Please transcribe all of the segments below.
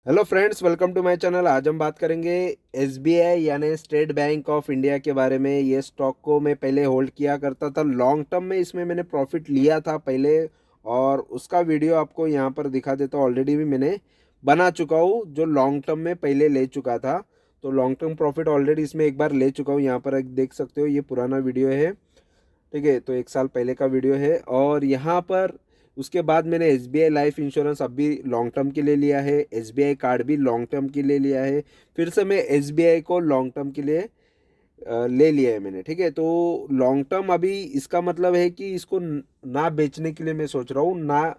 Hello friends, welcome to my channel. आज हम बात करेंगे एसबीआई यानी स्टेट बैंक ऑफ इंडिया के बारे में। ये स्टॉक को मैं पहले होल्ड किया करता था, लॉन्ग टर्म में इसमें मैंने प्रॉफिट लिया था पहले, और उसका वीडियो आपको यहाँ पर दिखा देता हूँ। ऑलरेडी भी मैंने बना चुका हूँ जो लॉन्ग टर्म में पहले ले चुका था, तो लॉन्ग टर्म प्रॉफिट ऑलरेडी इसमें एक बार ले चुका हूँ। यहाँ पर देख सकते हो, ये पुराना वीडियो है, ठीक है। तो एक साल पहले का वीडियो है। और यहाँ पर उसके बाद मैंने एसबीआई लाइफ इंश्योरेंस अभी लॉन्ग टर्म के लिए लिया है, एसबीआई कार्ड भी लॉन्ग टर्म के लिए लिया है, फिर से मैं एसबीआई को लॉन्ग टर्म के लिए ले लिया है मैंने, ठीक है। तो लॉन्ग टर्म अभी इसका मतलब है कि इसको ना बेचने के लिए मैं सोच रहा हूँ, ना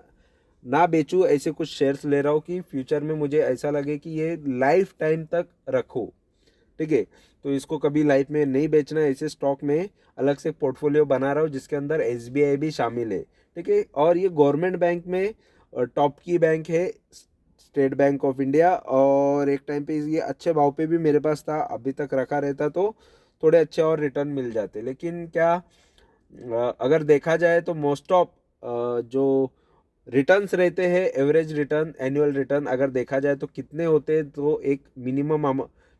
ना बेचूं, ऐसे कुछ शेयर्स ले रहा हूँ कि फ्यूचर में मुझे ऐसा लगे कि ये लाइफ टाइम तक रखो, ठीक है। तो इसको कभी लाइफ में नहीं बेचना है। ऐसे स्टॉक में अलग से पोर्टफोलियो बना रहा हूँ जिसके अंदर एसबीआई भी शामिल है, ठीक है। और ये गवर्नमेंट बैंक में टॉप की बैंक है, स्टेट बैंक ऑफ इंडिया। और एक टाइम पे ये अच्छे भाव पे भी मेरे पास था, अभी तक रखा रहता तो थोड़े अच्छे और रिटर्न मिल जाते। लेकिन क्या अगर देखा जाए तो मोस्ट ऑफ जो रिटर्न्स रहते हैं, एवरेज रिटर्न, एनुअल रिटर्न अगर देखा जाए तो कितने होते हैं, तो एक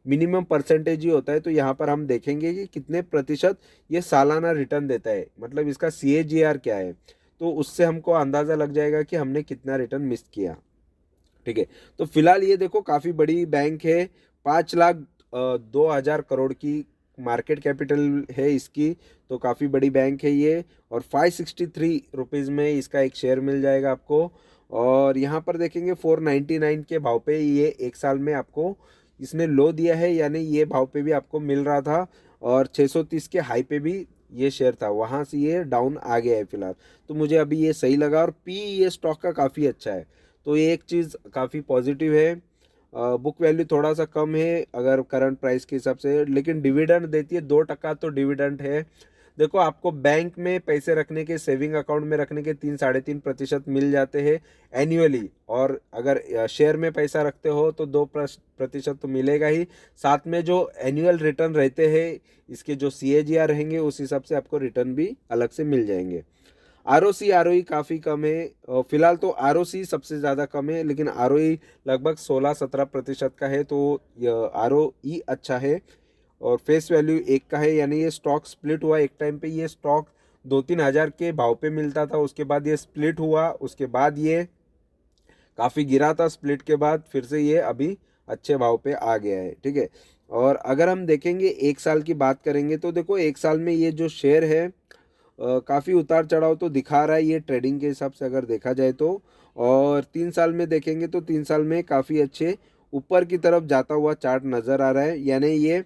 मिनिमम परसेंटेज ही होता है। तो यहाँ पर हम देखेंगे कि कितने प्रतिशत ये सालाना रिटर्न देता है, मतलब इसका सीएजीआर क्या है, तो उससे हमको अंदाज़ा लग जाएगा कि हमने कितना रिटर्न मिस किया, ठीक है। तो फिलहाल ये देखो, काफ़ी बड़ी बैंक है, 5,02,000 करोड़ की मार्केट कैपिटल है इसकी, तो काफ़ी बड़ी बैंक है ये। और 563 रुपीज़ में इसका एक शेयर मिल जाएगा आपको। और यहाँ पर देखेंगे 499 के भाव पे ये एक साल में आपको इसने लो दिया है, यानी ये भाव पे भी आपको मिल रहा था। और 630 के हाई पे भी ये शेयर था, वहाँ से ये डाउन आ गया है फिलहाल। तो मुझे अभी ये सही लगा, और पी ये स्टॉक का काफ़ी अच्छा है, तो ये एक चीज़ काफ़ी पॉजिटिव है। बुक वैल्यू थोड़ा सा कम है अगर करंट प्राइस के हिसाब से, लेकिन डिविडेंड देती है 2% तो डिविडेंड है। देखो, आपको बैंक में पैसे रखने के, सेविंग अकाउंट में रखने के 3-3.5% मिल जाते हैं एनुअली, और अगर शेयर में पैसा रखते हो तो 2% तो मिलेगा ही। साथ में जो एनुअल रिटर्न रहते हैं, इसके जो सीएजीआर रहेंगे, उस हिसाब से आपको रिटर्न भी अलग से मिल जाएंगे। आरओसी आरओई काफ़ी कम है, फिलहाल तो आरओसी सबसे ज़्यादा कम है, लेकिन आरओई लगभग 16-17% का है, तो आरओई अच्छा है। और फेस वैल्यू एक का है, यानी ये स्टॉक स्प्लिट हुआ एक टाइम पे। ये स्टॉक 2-3 हज़ार के भाव पे मिलता था, उसके बाद ये स्प्लिट हुआ, उसके बाद ये काफ़ी गिरा था, स्प्लिट के बाद फिर से ये अभी अच्छे भाव पे आ गया है, ठीक है। और अगर हम देखेंगे एक साल की बात करेंगे, तो देखो एक साल में ये जो शेयर है काफ़ी उतार चढ़ाव तो दिखा रहा है ये ट्रेडिंग के हिसाब से अगर देखा जाए तो। और 3 साल में देखेंगे तो 3 साल में काफ़ी अच्छे ऊपर की तरफ जाता हुआ चार्ट नज़र आ रहा है। यानी ये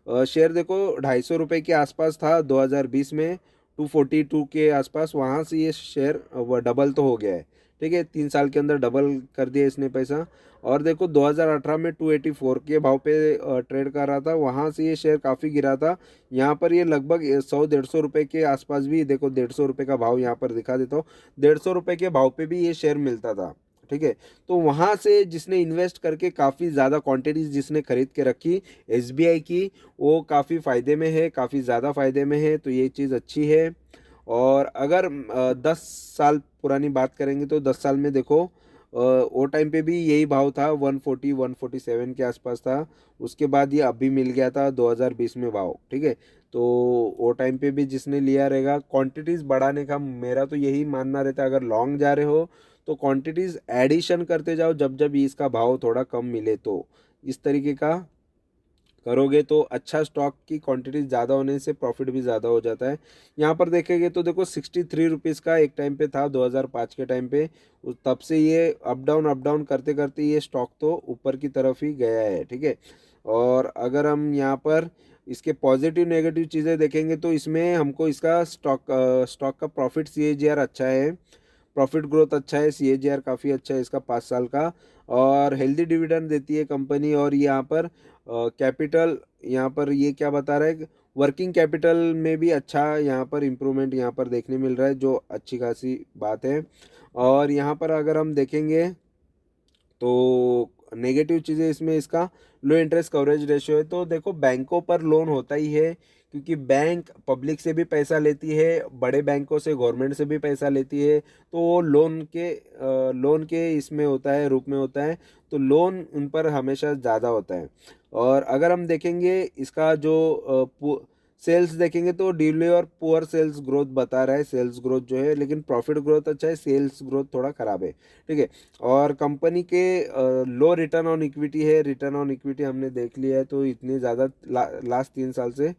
शेयर देखो 250 रुपये के आसपास था 2020 में, 242 के आसपास, वहाँ से ये शेयर डबल तो हो गया है, ठीक है। 3 साल के अंदर डबल कर दिया इसने पैसा। और देखो 2018 में 284 के भाव पे ट्रेड कर रहा था, वहाँ से ये शेयर काफ़ी गिरा था। यहाँ पर ये लगभग 100-150 रुपये के आसपास भी, देखो 150 रुपये का भाव यहाँ पर दिखा देता हूँ, 150 रुपये के भाव पे भी ये शेयर मिलता था, ठीक है। तो वहाँ से जिसने इन्वेस्ट करके काफ़ी ज़्यादा क्वांटिटीज जिसने खरीद के रखी एसबीआई की, वो काफ़ी फ़ायदे में है, काफ़ी ज़्यादा फ़ायदे में है, तो ये चीज़ अच्छी है। और अगर 10 साल पुरानी बात करेंगे तो 10 साल में देखो वो टाइम पे भी यही भाव था, 147 के आसपास था। उसके बाद ये अभी मिल गया था 2020 में भाव, ठीक है। तो वो टाइम पे भी जिसने लिया रहेगा, क्वांटिटीज़ बढ़ाने का मेरा तो यही मानना रहता है, अगर लॉन्ग जा रहे हो तो क्वांटिटीज़ एडिशन करते जाओ जब जब इसका भाव थोड़ा कम मिले, तो इस तरीके का करोगे तो अच्छा, स्टॉक की क्वांटिटी ज़्यादा होने से प्रॉफिट भी ज़्यादा हो जाता है। यहाँ पर देखेंगे तो देखो 63 रुपीज़ का एक टाइम पे था 2005 के टाइम पे, तब से ये अप डाउन करते करते ये स्टॉक तो ऊपर की तरफ ही गया है, ठीक है। और अगर हम यहाँ पर इसके पॉजिटिव नेगेटिव चीज़ें देखेंगे तो इसमें हमको इसका स्टॉक का प्रॉफिट सीएजीआर अच्छा है, प्रॉफिट ग्रोथ अच्छा है, सीएजीआर काफ़ी अच्छा है इसका 5 साल का। और हेल्दी डिविडेंड देती है कंपनी। और यहाँ पर कैपिटल, यहाँ पर ये क्या बता रहा है, वर्किंग कैपिटल में भी अच्छा यहाँ पर इम्प्रूवमेंट यहाँ पर देखने मिल रहा है, जो अच्छी खासी बात है। और यहाँ पर अगर हम देखेंगे तो नेगेटिव चीज़ें इसमें, इसका लो इंटरेस्ट कवरेज रेशियो है। तो देखो बैंकों पर लोन होता ही है, क्योंकि बैंक पब्लिक से भी पैसा लेती है, बड़े बैंकों से, गवर्नमेंट से भी पैसा लेती है, तो वो लोन के इसमें होता है, रूप में होता है, तो लोन उन पर हमेशा ज़्यादा होता है। और अगर हम देखेंगे इसका जो सेल्स देखेंगे तो डिले और पुअर सेल्स ग्रोथ बता रहा है, सेल्स ग्रोथ जो है, लेकिन प्रॉफिट ग्रोथ अच्छा है, सेल्स ग्रोथ थोड़ा खराब है। ठीक है। और कंपनी के लो रिटर्न ऑन इक्विटी है, रिटर्न ऑन इक्विटी हमने देख लिया है, तो इतनी ज़्यादा लास्ट 3 साल से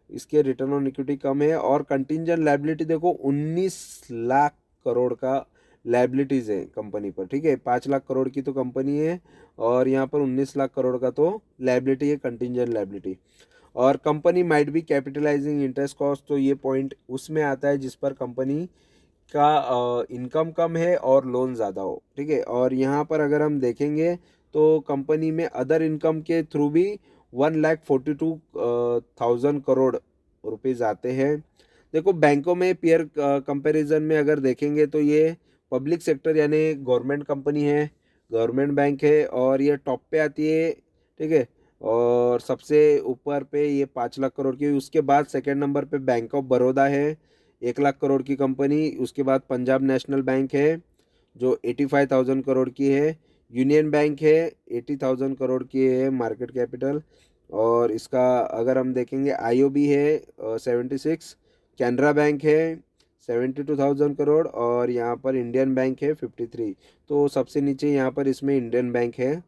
इसके रिटर्न ऑन इक्विटी कम है। और कंटिंजेंट लायबिलिटी देखो 19 लाख करोड़ का लायबिलिटीज़ है कंपनी पर। ठीक है, 5 लाख करोड़ की तो कंपनी है और यहाँ पर 19 लाख करोड़ का तो लायबिलिटी है, कंटिंजेंट लायबिलिटी। और company might be capitalising interest cost, तो ये पॉइंट उसमें आता है जिस पर कंपनी का इनकम कम है और लोन ज़्यादा हो। ठीक है। और यहाँ पर अगर हम देखेंगे तो कंपनी में अदर इनकम के थ्रू भी 1,42,000 रुपीज़ आते हैं। देखो बैंकों में पीयर कंपैरिजन में अगर देखेंगे तो ये पब्लिक सेक्टर यानी गवर्नमेंट कंपनी है, गवर्नमेंट बैंक है, और ये टॉप पे आती है। ठीक है। और सबसे ऊपर पे ये 5 लाख करोड़ की, उसके बाद सेकंड नंबर पे बैंक ऑफ बड़ौदा है, 1 लाख करोड़ की कंपनी। उसके बाद पंजाब नेशनल बैंक है जो 85,000 करोड़ की है, यूनियन बैंक है 80,000 करोड़ की है मार्केट कैपिटल। और इसका अगर हम देखेंगे आईओबी है 76, कैनरा बैंक है 72,000 करोड़, और यहाँ पर इंडियन बैंक है 53। तो सबसे नीचे यहाँ पर इसमें इंडियन बैंक है।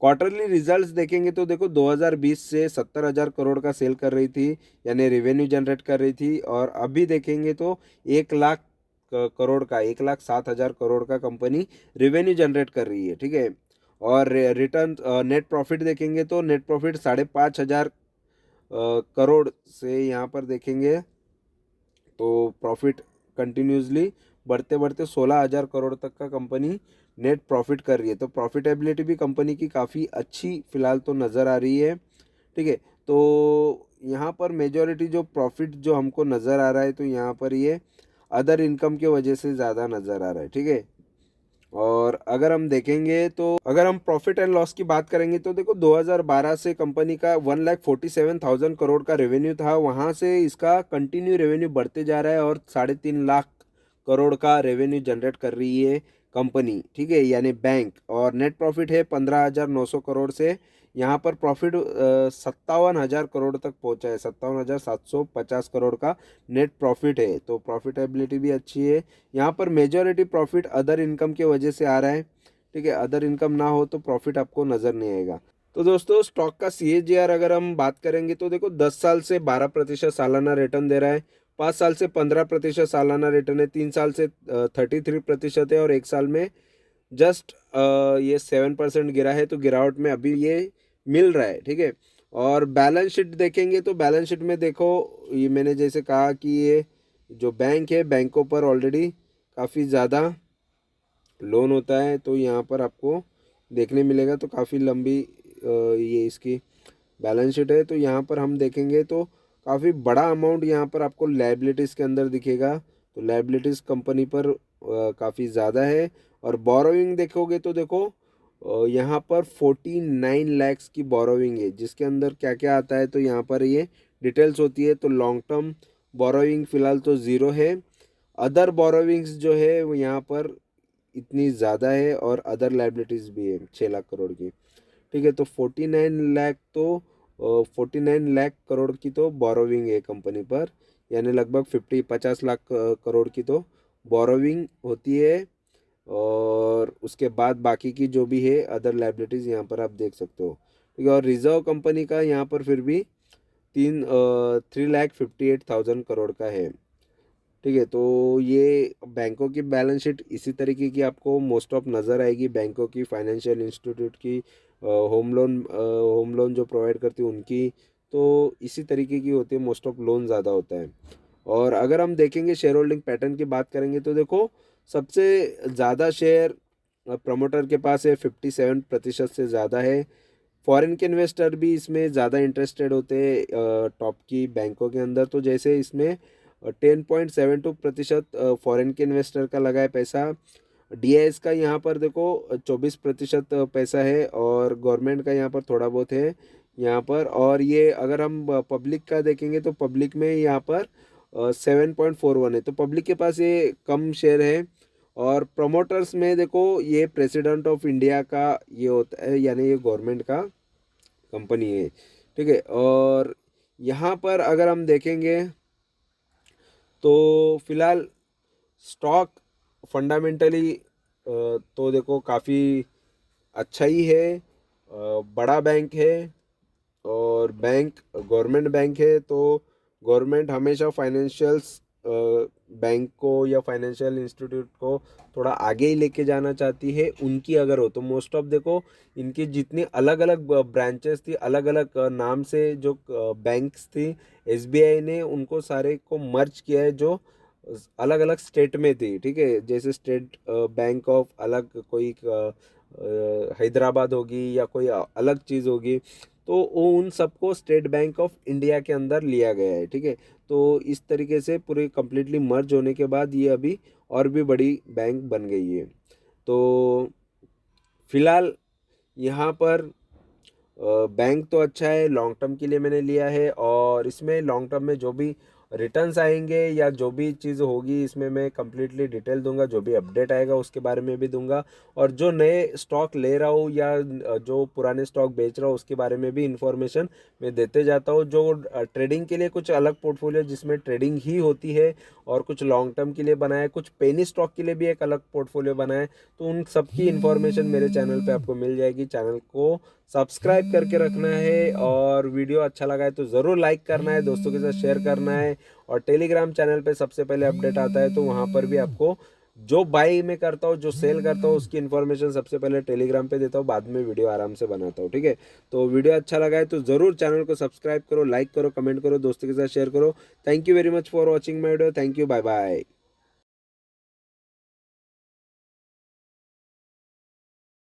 क्वार्टरली रिजल्ट्स देखेंगे तो देखो 2020 से 70,000 करोड़ का सेल कर रही थी, यानी रेवेन्यू जनरेट कर रही थी, और अभी देखेंगे तो 1 लाख करोड़ का, 1,07,000 करोड़ का कंपनी रेवेन्यू जनरेट कर रही है। ठीक है। और रिटर्न नेट प्रॉफिट देखेंगे तो नेट प्रॉफिट 5,500 करोड़ से यहाँ पर देखेंगे तो प्रॉफिट कंटिन्यूसली बढ़ते बढ़ते 16,000 करोड़ तक का कंपनी नेट प्रॉफिट कर रही है। तो प्रॉफिटेबिलिटी भी कंपनी की काफ़ी अच्छी फिलहाल तो नज़र आ रही है। ठीक है। तो यहाँ पर मेजॉरिटी जो प्रॉफिट जो हमको नज़र आ रहा है, तो यहाँ पर ये अदर इनकम के वजह से ज़्यादा नज़र आ रहा है। ठीक है। और अगर हम देखेंगे तो अगर हम प्रॉफिट एंड लॉस की बात करेंगे तो देखो 2012 से कंपनी का 1,47,000 करोड़ का रेवेन्यू था, वहाँ से इसका कंटिन्यू रेवेन्यू बढ़ते जा रहा है और 3.5 लाख करोड़ का रेवेन्यू जनरेट कर रही है कंपनी। ठीक है, यानी बैंक। और नेट प्रॉफिट है 15,900 करोड़ से यहाँ पर प्रॉफिट 57,000 करोड़ तक पहुँचा है, 57,750 करोड़ का नेट प्रॉफिट है। तो प्रॉफिटेबिलिटी भी अच्छी है। यहाँ पर मेजॉरिटी प्रॉफिट अदर इनकम के वजह से आ रहा है। ठीक है, अदर इनकम ना हो तो प्रॉफिट आपको नज़र नहीं आएगा। तो दोस्तों स्टॉक का CAGR अगर हम बात करेंगे तो देखो 10 साल से 12% सालाना रिटर्न दे रहा है, 5 साल से 15% सालाना रिटर्न है, 3 साल से 33% है, और 1 साल में जस्ट ये 7% गिरा है। तो गिरावट में अभी ये मिल रहा है। ठीक है। और बैलेंस शीट देखेंगे तो बैलेंस शीट में देखो, ये मैंने जैसे कहा कि ये जो बैंक है, बैंकों पर ऑलरेडी काफ़ी ज़्यादा लोन होता है, तो यहाँ पर आपको देखने मिलेगा। तो काफ़ी लंबी ये इसकी बैलेंस शीट है। तो यहाँ पर हम देखेंगे तो काफ़ी बड़ा अमाउंट यहाँ पर आपको लायबिलिटीज़ के अंदर दिखेगा। तो लायबिलिटीज़ कंपनी पर काफ़ी ज़्यादा है। और बोरोइंग देखोगे तो देखो यहाँ पर 49 लैक्स की बोरोइंग है, जिसके अंदर क्या क्या आता है तो यहाँ पर ये डिटेल्स होती है। तो लॉन्ग टर्म बोरोइंग फ़िलहाल तो ज़ीरो है, अदर बोरोइंग्स जो है वो यहाँ पर इतनी ज़्यादा है, और अदर लायबिलिटीज़ भी है 6 लाख करोड़ की। ठीक है। तो 49 लाख करोड़ की तो बोरोविंग है कंपनी पर, यानी लगभग 50 लाख करोड़ की तो बोरोविंग होती है। और उसके बाद बाकी की जो भी है अदर लायबिलिटीज़ यहाँ पर आप देख सकते हो। ठीक है। और रिजर्व कंपनी का यहाँ पर फिर भी 3,58,000 करोड़ का है। ठीक है। तो ये बैंकों की बैलेंस शीट इसी तरीके की आपको मोस्ट ऑफ नज़र आएगी, बैंकों की, फाइनेंशियल इंस्टीट्यूट की, होम लोन जो प्रोवाइड करती है उनकी, तो इसी तरीके की होती है, मोस्ट ऑफ लोन ज़्यादा होता है। और अगर हम देखेंगे शेयर होल्डिंग पैटर्न की बात करेंगे तो देखो सबसे ज़्यादा शेयर प्रमोटर के पास है, 57% से ज़्यादा है। फॉरेन के इन्वेस्टर भी इसमें ज़्यादा इंटरेस्टेड होते हैं टॉप की बैंकों के अंदर। तो जैसे इसमें 10.72% फॉरेन के इन्वेस्टर का लगा है पैसा। DIS का यहाँ पर देखो 24% पैसा है, और गवर्नमेंट का यहाँ पर थोड़ा बहुत है, यहाँ पर। और ये अगर हम पब्लिक का देखेंगे तो पब्लिक में यहाँ पर 7.41 है, तो पब्लिक के पास ये कम शेयर है। और प्रमोटर्स में देखो, ये प्रेसिडेंट ऑफ इंडिया का ये होता है, यानी ये गवर्नमेंट का कंपनी है, ठीक है। और यहाँ पर अगर हम देखेंगे तो फिलहाल स्टॉक फंडामेंटली तो देखो काफ़ी अच्छा ही है। बड़ा बैंक है और बैंक गवर्नमेंट बैंक है, तो गवर्नमेंट हमेशा फाइनेंशियल्स बैंक को या फाइनेंशियल इंस्टीट्यूट को थोड़ा आगे ही लेके जाना चाहती है उनकी अगर हो तो। मोस्ट ऑफ देखो इनकी जितनी अलग अलग ब्रांचेस थी, अलग अलग नाम से जो बैंक्स थी, एसबीआई ने उनको सारे को मर्ज किया है, जो अलग अलग स्टेट में थी, ठीक है। जैसे स्टेट बैंक ऑफ अलग कोई हैदराबाद होगी या कोई अलग चीज़ होगी, तो वो उन सबको स्टेट बैंक ऑफ इंडिया के अंदर लिया गया है, ठीक है। तो इस तरीके से पूरे कम्प्लीटली मर्ज होने के बाद ये अभी और भी बड़ी बैंक बन गई है। तो फिलहाल यहाँ पर बैंक तो अच्छा है, लॉन्ग टर्म के लिए मैंने लिया है। और इसमें लॉन्ग टर्म में जो भी रिटर्न्स आएंगे या जो भी चीज़ होगी, इसमें मैं कम्प्लीटली डिटेल दूंगा, जो भी अपडेट आएगा उसके बारे में भी दूंगा। और जो नए स्टॉक ले रहा हूँ या जो पुराने स्टॉक बेच रहा हूँ उसके बारे में भी इंफॉर्मेशन मैं देते जाता हूँ। जो ट्रेडिंग के लिए कुछ अलग पोर्टफोलियो जिसमें ट्रेडिंग ही होती है, और कुछ लॉन्ग टर्म के लिए बनाया है, कुछ पेनी स्टॉक के लिए भी एक अलग पोर्टफोलियो बनाया है, तो उन सब की इन्फॉर्मेशन मेरे चैनल पे आपको मिल जाएगी। चैनल को सब्सक्राइब करके रखना है, और वीडियो अच्छा लगा है तो ज़रूर लाइक करना है, दोस्तों के साथ शेयर करना है। और टेलीग्राम चैनल पे सबसे पहले अपडेट आता है, तो वहाँ पर भी आपको जो बाई में करता हूँ, जो सेल करता हूँ, उसकी इन्फॉर्मेशन सबसे पहले टेलीग्राम पे देता हूँ, बाद में वीडियो आराम से बनाता हूँ, ठीक है। तो वीडियो अच्छा लगा है तो ज़रूर चैनल को सब्सक्राइब करो, लाइक करो, कमेंट करो, दोस्तों के साथ शेयर करो। Thank you very much for watching my video. Thank you, bye bye.